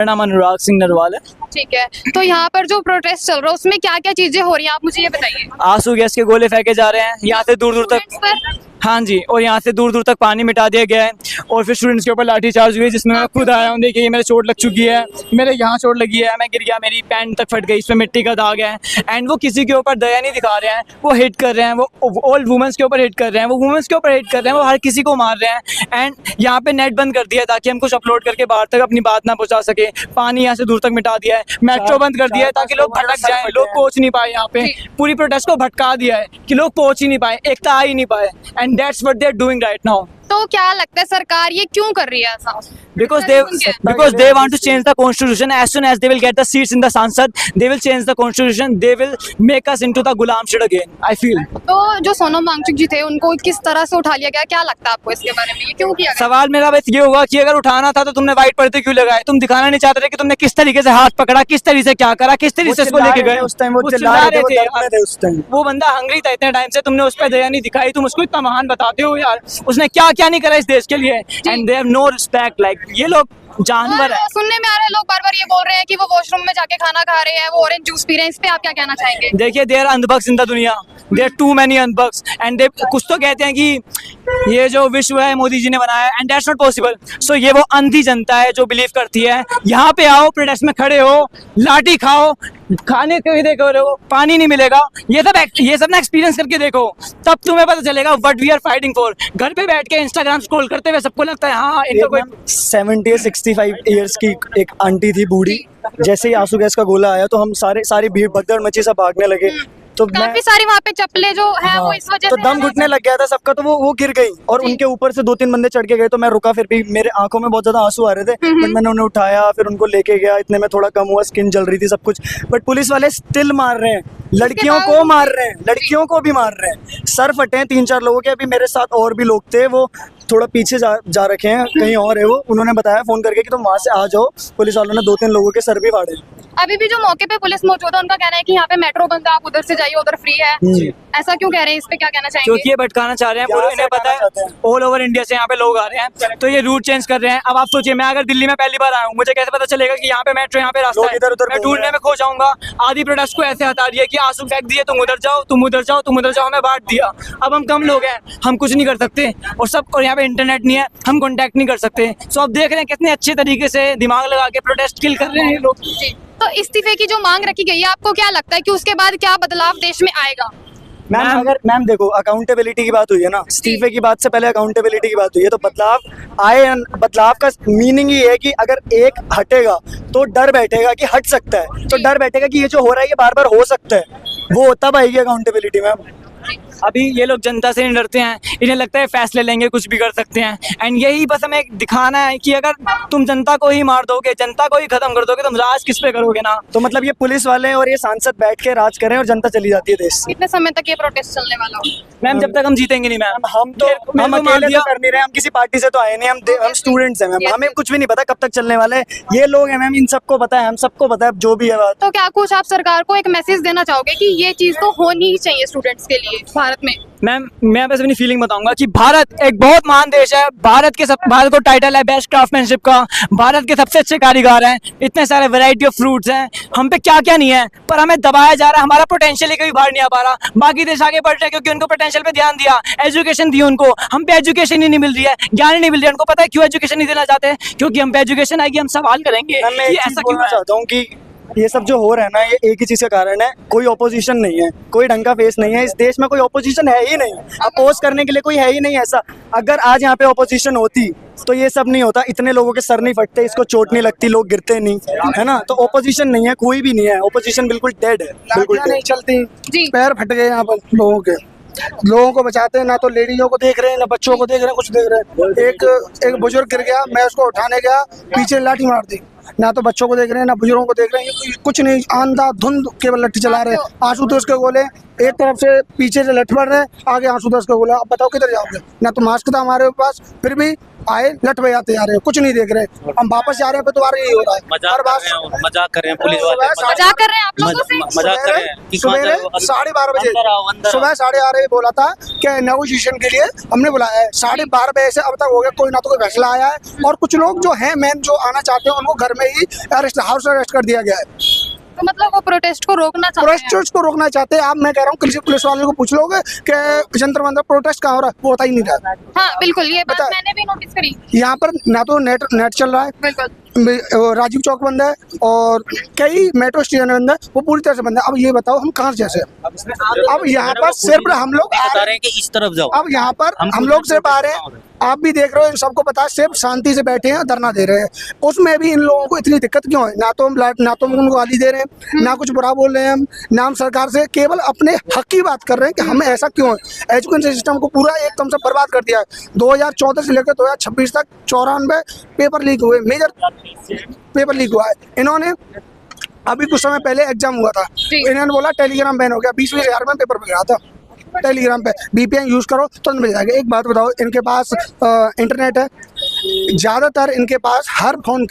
नाम अनुराग सिंह नरवाल है। ठीक है, तो यहाँ पर जो प्रोटेस्ट चल रहा है उसमें क्या क्या चीजें हो रही हैं, आप मुझे ये बताइए। आंसू गैस के गोले फेंके जा रहे हैं यहाँ से दूर दूर तक। स्टूडेंट्स पर हाँ जी, और यहाँ से दूर दूर तक पानी मिटा दिया गया है और फिर स्टूडेंट्स के ऊपर लाठी चार्ज हुई है, जिसमें मैं खुद आया हूँ। देखिए मेरे चोट लग चुकी है, मेरे यहाँ चोट लगी है, मैं गिर गया, मेरी पैंट तक फट गई, इसमें मिट्टी का दाग है। एंड वो किसी के ऊपर दया नहीं दिखा रहे हैं, वो हिट कर रहे हैं, वो ऑल वुमेंस के ऊपर हिट कर रहे हैं, वो वुमेंस के ऊपर हिट कर रहे हैं, वो हर किसी को मार रहे हैं। एंड यहाँ पे नेट बंद कर दिया है ताकि हम कुछ अपलोड करके बाहर तक अपनी बात ना पहुँचा सके। पानी यहाँ से दूर तक मिटा दिया है, मेट्रो बंद कर दिया है ताकि लोग भटक जाएं, लोग पहुँच नहीं पाए। यहाँ पे पूरी प्रोटेस्ट को भटका दिया है कि लोग पहुँच ही नहीं पाए, एकता आ ही नहीं पाए। And that's what they are doing right now. तो क्या लगता है सरकार ये क्यों कर रही है ऐसा? Because they want to change the constitution. As soon as they will get the seats in the Sansad, they will change the constitution. They will make us into the gulam shit again. I feel. तो जो सोनम वांगचुक जी थे उनको किस तरह से उठा लिया गया, क्या लगता है आपको इसके बारे में, ये क्यों किया गया? सवाल मेरा बस ये होगा कि अगर उठाना था तो तुमने व्हाइट पर्दे क्यों लगाए? तुम दिखाना नहीं चाहते थे कि तुमने किस तरीके से हाथ पकड़ा, किस तरीके से क्या करा, किस तरीके से उसको लेके गए? उस टाइम वो चिल्ला रहे थे उस टाइम। वो बंदा हंगरी था इतने टाइम से, तुमने उस पर दया नहीं दिखाई, तुम उसको इतना महान बताते हो यार। उसने क्या क्या नहीं करा इस देश के लिए। And they have no respect. Like ये लोग जानवर है। सुनने में आ रहे हैं, लोग बार बार ये बोल रहे हैं कि वो वॉशरूम में जाके खाना खा रहे हैं, वो ऑरेंज जूस पी रहे हैं, इस पे आप क्या कहना चाहेंगे? देखिए there andhbhakt in the duniya, there too many andhbhakt and they कुछ तो कहते हैं कि ये जो विश्व है मोदी जी ने बनाया है, एंड दैट्स नॉट पॉसिबल। सो ये वो अंधी जनता है जो बिलीव करती है। यहाँ पे आओ, प्रोटेस्ट में खड़े हो, लाठी खाओ, खाने को ही देखो रहे हो, पानी नहीं मिलेगा, ये सब ना एक्सपीरियंस करके देखो, तब तुम्हें पता चलेगा what we are fighting for. घर पे बैठ के इंस्टाग्राम स्क्रॉल करते हुए सबको लगता है हाँ इनका कोई 65 ईयर्स की एक आंटी थी बूढ़ी, जैसे ही आंसू गैस का गोला आया तो हम सारी भीड़ भगदड़ मची, सब भागने लगे। तो काफी सारी वहाँ पे चप्पलें जो है वो इस वजह तो से दम घुटने लग गया था सबका, तो वो गिर गई और उनके ऊपर से 2-3 बंदे चढ़ के गए। तो मैं रुका, फिर भी मेरे आंखों में बहुत ज्यादा आंसू आ रहे थे, बट मैंने उन्हें उठाया, फिर उनको लेके गया। इतने में थोड़ा कम हुआ, स्किन जल रही थी सब कुछ। बट पुलिस वाले स्टिल मार रहे हैं, लड़कियों को मार रहे हैं, लड़कियों को भी मार रहे हैं, सर फटे हैं 3-4 लोगों के। अभी मेरे साथ और भी लोग थे, वो थोड़ा पीछे जा रखे हैं, कहीं और है वो। उन्होंने बताया फोन करके कि तुम वहां से आ जाओ। पुलिस वालों ने 2-3 लोगों के सर भी फाड़े। अभी भी जो मौके पे पुलिस मौजूद है उनका कहना है कि यहाँ पे मेट्रो बंद है, आप उधर से जाइए, उधर फ्री है। ऐसा क्यों कह रहे हैं, इस पे क्या कहना चाहेंगे? क्योंकि ये भटकाना चाह रहे हैं, पूरे इन्हें पता है ऑल ओवर इंडिया से यहाँ पे लोग आ रहे हैं, तो ये रूट चेंज कर रहे हैं। अब आप सोचिए, मैं अगर दिल्ली में पहली बार आया हूँ, मुझे कैसे पता चलेगा कि यहाँ पे मेट्रो, यहाँ पे रास्ता है? मैं ढूंढने में खो जाऊंगा। आधी प्रोटेस्ट को ऐसे हटा दिया कि आंसू फेंक दिए, तुम उधर जाओ, तुम उधर जाओ, तुम उधर जाओ, हमें बांट दिया। अब हम कम लोग हैं, हम कुछ नहीं कर सकते, और यहाँ पे इंटरनेट नहीं है, हम कॉन्टैक्ट नहीं कर सकते। सो अब देख रहे हैं कितने अच्छे तरीके से दिमाग लगा के प्रोटेस्ट किल कर रहे हैं लोग। तो इस्तीफे की जो मांग रखी गई है, आपको क्या लगता है कि उसके बाद क्या बदलाव देश में आएगा? मैम देखो, अकाउंटेबिलिटी की बात हुई है ना, इस्तीफे की बात से पहले अकाउंटेबिलिटी की बात हुई है। तो बदलाव आए, बदलाव का मीनिंग ये है कि अगर एक हटेगा तो डर बैठेगा कि हट सकता है, तो डर बैठेगा कि ये जो हो रहा है ये बार बार हो सकता है, वो तब आएगी अकाउंटेबिलिटी। मैम अभी ये लोग जनता से नहीं डरते हैं, इन्हें लगता है फैसले लेंगे, कुछ भी कर सकते हैं। एंड यही बस हमें दिखाना है कि अगर तुम जनता को ही मार दोगे, जनता को ही खत्म कर दोगे, तुम राज किस पे करोगे ना? तो मतलब ये पुलिस वाले और ये सांसद बैठ के राज करें और जनता चली जाती है देश से। कितने समय तक ये प्रोटेस्ट चलने वाला हो? मैम जब तक हम जीतेंगे नहीं मैम। हम अकेले तो कर नहीं रहे, हम किसी पार्टी से तो आए नहीं, हम स्टूडेंट्स हैं मैम, हमें कुछ भी नहीं पता कब तक चलने वाला है। ये लोग हैं मैम, इन सबको पता है, हम सबको पता है जो भी है बात। तो क्या कुछ आप सरकार को एक मैसेज देना चाहोगे कि ये चीज तो होनी ही चाहिए स्टूडेंट्स के लिए भारत में? मैम मैं बस अपनी फीलिंग बताऊंगा कि भारत एक बहुत महान देश है। भारत को टाइटल है बेस्ट क्राफ्टमैनशिप का, भारत के सबसे अच्छे कारीगर हैं, इतने सारे वैरायटी ऑफ फ्रूट्स हैं, हम पे क्या क्या नहीं है, पर हमें दबाया जा रहा है। हमारा पोटेंशियल ही कभी बाहर नहीं आ पा रहा। बाकी देश आगे बढ़ रहे हैं क्योंकि उनको पोटेंशियल पे ध्यान दिया, एजुकेशन दी उनको। हम पे एजुकेशन ही नहीं मिल रही है, ज्ञान ही नहीं मिल रहा है। उनको पता है क्यों एजुकेशन नहीं देना चाहते हैं, क्योंकि हम पे एजुकेशन आएगी, हम सवाल करेंगे मैं कि ऐसा क्यों चाहता हूँ कि ये सब जो हो रहा है ना, ये एक ही चीज का कारण है, कोई ऑपोजिशन नहीं है, कोई ढंग का फेस नहीं है इस देश में, कोई ऑपोजिशन है ही नहीं, अपोज करने के लिए कोई है ही नहीं ऐसा। अगर आज यहाँ पे ऑपोजिशन होती तो ये सब नहीं होता, इतने लोगों के सर नहीं फटते, इसको चोट नहीं लगती, लोग गिरते नहीं, है ना? तो ऑपोजिशन नहीं है, कोई भी नहीं है, ऑपोजिजिशन बिल्कुल डेड है, बिल्कुल नहीं चलती, पैर फट गए यहाँ पर लोगों के। लोगों को बचाते हैं, ना तो लेडीजों को देख रहे हैं, ना बच्चों को देख रहे हैं, कुछ देख रहे हैं। एक बुजुर्ग गिर गया, मैं उसको उठाने गया, पीछे लाठी मार दी। ना तो बच्चों को देख रहे हैं, ना बुजुर्गों को देख रहे हैं, कुछ नहीं, आंधा धुंध केवल लट्ठी चला रहे हैं। आंसू तो उसके गोले एक तरफ से पीछे से लठ पड़ रहे हैं, आगे आंसू का बोला। अब बताओ किधर जाओगे? ना तो मास्क था हमारे पास, फिर भी आए लठ बजाते जा रहे हैं, कुछ नहीं देख रहे। हम वापस जा रहे हैं, तो यही हो रहा है। मजाक कर रहे हैं पुलिस वाले, मजाक कर रहे हैं आप लोगों से। मजाक कर रहे हैं। सवेरे 12:30 बजे, सुबह 12:30 बोला था कि नेगोशिएशन के लिए हमने बुलाया है। 12:30 बजे से अब तक हो गया, कोई ना तो कोई फैसला आया है। और कुछ लोग जो हैं मेन, जो आना चाहते हैं, उनको घर में ही हाउस अरेस्ट कर दिया गया है। तो मतलब वो प्रोटेस्ट को रोकना चाहते हैं। प्रोटेस्ट को रोकना चाहते हैं। आप, मैं कह रहा हूँ, किसी पुलिस वाले को पूछ लोगे कि जंतर मंतर प्रोटेस्ट कहाँ हो रहा है, वो बता ही नहीं रहा। हाँ बिल्कुल, ये बात मैंने भी नोटिस करी। यहाँ पर ना तो नेट चल रहा है, बिल्कुल राजीव चौक बंद है और कई मेट्रो स्टेशन बंद है, वो पूरी तरह से बंद है। अब ये बताओ हम कहाँ से जैसे, अब यहाँ पर सिर्फ हम लोग बता रहे हैं कि इस तरफ जाओ। अब यहाँ पर हम लोग सिर्फ आ रहे हैं, आप भी देख रहे हो, इन सबको पता है, सिर्फ शांति से बैठे हैं, धरना दे रहे हैं। उसमें भी इन लोगों को इतनी दिक्कत क्यों है? ना तो हम उनको गाली दे रहे हैं, ना कुछ बुरा बोल रहे हैं ना हम सरकार से, केवल अपने हक की बात कर रहे हैं कि हमें ऐसा क्यों है। एजुकेशन सिस्टम को पूरा एकदम से बर्बाद कर दिया है। 2014 से लेकर 2026 तक 94 पेपर लीक हुए, मेजर पेपर लीक हुआ है। इन्होंने अभी कुछ समय पहले एग्जाम हुआ था, इन्होंने बोला टेलीग्राम बैन हो गया, 20-20 हज़ार में पेपर मिल रहा था टेलीग्राम पे। VPN यूज करो तो मिल जाएगा। एक बात बताओ, इनके पास इंटरनेट है, ज़्यादातर इनके पास हर फोन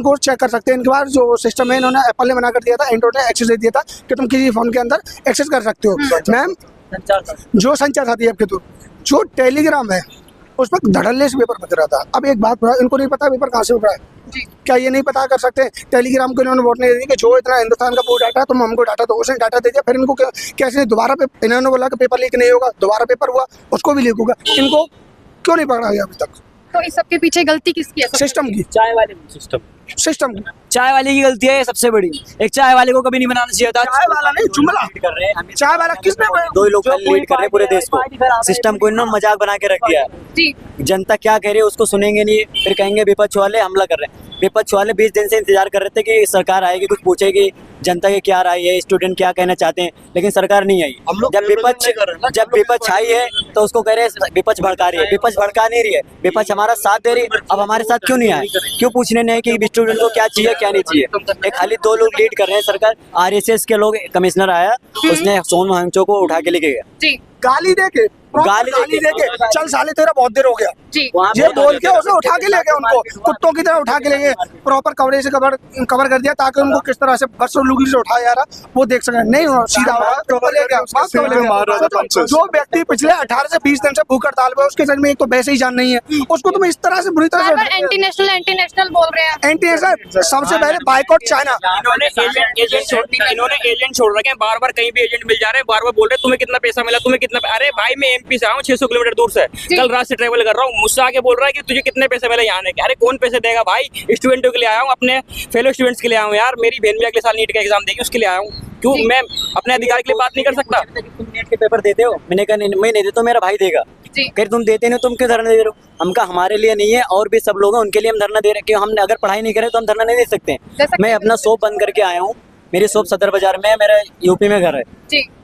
को चेक कर सकते हैं। इनके पास जो सिस्टम है, इन्होंने एप्पल ने बना कर दिया था, एंड्रॉइड ने एक्सेस दे दिया था कि तुम किसी फोन के अंदर एक्सेस कर सकते हो। मैम, जो संचार साथी ऐप के थ्रू जो टेलीग्राम है, उस पर धड़ल्ले से पेपर बच रहा था। अब एक बात बताओ, इनको नहीं पता पेपर कहाँ से उठ रहा है? क्या ये नहीं पता कर सकते? टेलीग्राम को इन्होंने वोट नहीं दी कि जो इतना हिंदुस्तान का पूरा डाटा, तुम हमको डाटा दो, उसने डाटा दे दिया। फिर इनको कैसे दोबारा इन्होंने बोला कि पेपर लीक नहीं होगा, दोबारा पेपर हुआ, उसको भी लीक होगा। इनको क्यों नहीं पकड़ा गया अभी तक? तो इस सब के पीछे गलती किसकी है? सिस्टम की, चाय वाले सिस्टम की। चाय वाले की गलती है ये सबसे बड़ी। एक चाय वाले को कभी नहीं बनाना चाहिए था। चाय वाला नहीं, जुमला कर रहे हैं, चाय वाला किसने? दो लोग लीड कर रहे हैं पूरे देश को। सिस्टम को इन्होंने मजाक बना के रख दिया है। जी, जनता क्या कह रही है उसको सुनेंगे नहीं, फिर कहेंगे विपक्ष वाले हमला कर रहे हैं। विपक्ष वाले 20 दिन से इंतजार कर रहे थे कि सरकार आएगी, कुछ पूछेगी जनता के क्या राय है, स्टूडेंट क्या कहना चाहते हैं, लेकिन सरकार नहीं आई। जब विपक्ष आई है तो उसको कह रहे हैं विपक्ष भड़का रही है। विपक्ष भड़का नहीं रही है, विपक्ष हमारा साथ दे रही है। अब हमारे साथ क्यों नहीं आए? क्यों पूछने नहीं कि स्टूडेंट को क्या चाहिए क्या नहीं चाहिए? एक खाली 2 लोग लीड कर रहे हैं सरकार। RSS के लोग, कमिश्नर आया, उसने सोनू हंसो को उठा के लेके गया, जी, गाली देके चल साले तेरा बहुत देर हो गया जी, ये बोल के उसे उठा के ले गए, उनको कुत्तों की तरह उठा के ले गए। प्रॉपर कवरेज से कवर कर दिया ताकि उनको किस तरह से बरसों लुगी से उठाया जा रहा वो देख सके। नहीं हो सीधा ले गया। जो व्यक्ति पिछले 18 से 20 दिन से भूख हड़ताल पे, उसके जन्म में एक तो वैसे ही जान नहीं है, उसको तुम इस तरह से बुरी तरह से एंटी नेशनल बोल रहे हैं। एंटी नेशनल, सबसे पहले बाइकआउट चाइना। इन्होंने एजेंट छोड़ रखे हैं, बार बार कहीं भी एजेंट मिल जा रहे हैं, बार बार बोल रहे हैं तुम्हें कितना पैसा मिला, तुम्हें कितना। अरे भाई मैं MP से आया हूँ 600 किलोमीटर दूर से, कल रात से ट्रेवल कर रहा हूँ, मुझसे आके बोल रहा है कि तुझे कितने पैसे मिले यहाँ आने के। अरे कौन पैसे देगा भाई? स्टूडेंटों के लिए आया हूँ, अपने फेलो स्टूडेंट्स के लिए आया हूँ यार। मेरी बहन भी अगले साल नीट का एग्जाम देगी, उसके लिए आया हूँ। क्यों मैं अपने अधिकार के लिए बात नहीं कर सकता? तुम नीट के पेपर देते हो, मैंने कहा मैं नहीं देता, मेरा भाई देगा। फिर तुम देते नहीं, तुम क्यों धरना दे रहे हो? हमका हमारे लिए नहीं है, और भी सब लोग हैं उनके लिए हम धरना दे रहे हैं। क्यों हम अगर पढ़ाई नहीं करें तो हम धरना नहीं दे सकते? मैं अपना शॉप बंद करके आया हूँ, मेरी शॉप सदर बाजार में है, मेरा UP में घर है।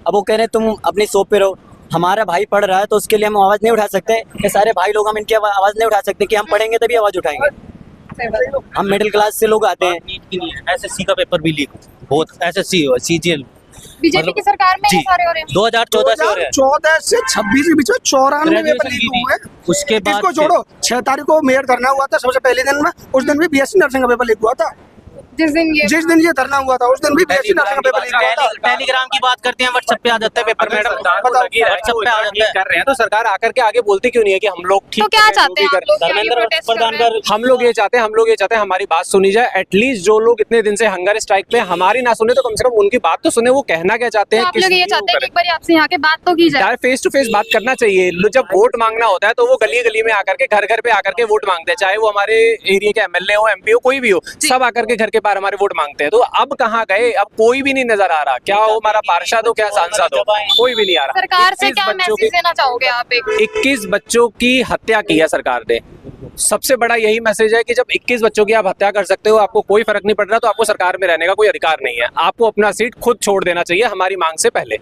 अब वो कह रहे हैं तुम अपनी शॉप पे रहो। हमारा भाई पढ़ रहा है तो उसके लिए हम आवाज नहीं उठा सकते? ये सारे भाई लोग हम इनकी आवाज नहीं उठा सकते कि हम पढ़ेंगे तभी आवाज उठाएंगे? हम मिडिल क्लास से लोग आते हैं। नीट की नहीं है, SSC का पेपर भी लीक बहुत, SSC CGL बीजेपी की सरकार में ये सारे हो रहे हैं। 2014 से हो रहे हैं। 2014 से 26 के बीच में 94 पेपर लीक हुए। उसके बाद इसको जोड़ो, 6 तारीख को मेयर धरना हुआ था सबसे पहले दिन में, उस दिन भी BSc नर्सिंग का पेपर लीक हुआ था। जिस दिन ये धरना हुआ था उस दिन भी BSc नर्सिंग का पेपर लीक हुआ था। टेलीग्राम की बात करते हैं, WhatsApp पे आ जाता है पेपर। मैडम WhatsApp पे आ जाता है, कर रहे हैं तो सरकार आकर के आगे बोलती क्यों नहीं है कि हम लोग ठीक तो क्या चाहते हैं आप लोग? धर्मेंद्र प्रधान हम लोग ये चाहते हैं हमारी बात सुनी जाए। एटलीस्ट जो लोग इतने दिन से हंगर स्ट्राइक पे हमारी ना सुने तो कम से कम उनकी बात तो सुने, वो कहना क्या चाहते हैं। आप लोग ये चाहते हैं कि एक बार आपसे यहाँ के बात तो की जाए, फेस टू फेस बात करना चाहिए। जब वोट मांगना होता है तो वो गली गली में आकर के, घर घर पे आकर के वोट मांगते हैं, चाहे वो हमारे एरिया के MLA हो, MP हो, कोई भी हो, सब आकर के घर के पार हमारे वोट मांगते हैं। तो अब कहाँ गए? अब कोई भी नहीं नजर आ रहा। क्या हो हमारा पार्षद हो, क्या सांसद हो, कोई भी नहीं आ रहा। सरकार से क्या मैसेज देना चाहोगे आप? 21 बच्चों की हत्या की है सरकार ने। सबसे बड़ा यही मैसेज है कि जब 21 बच्चों की आप हत्या कर सकते हो, आपको कोई फर्क नहीं पड़ रहा, तो आपको सरकार में रहने का कोई अधिकार नहीं है। आपको अपना सीट खुद छोड़ देना चाहिए हमारी मांग से पहले।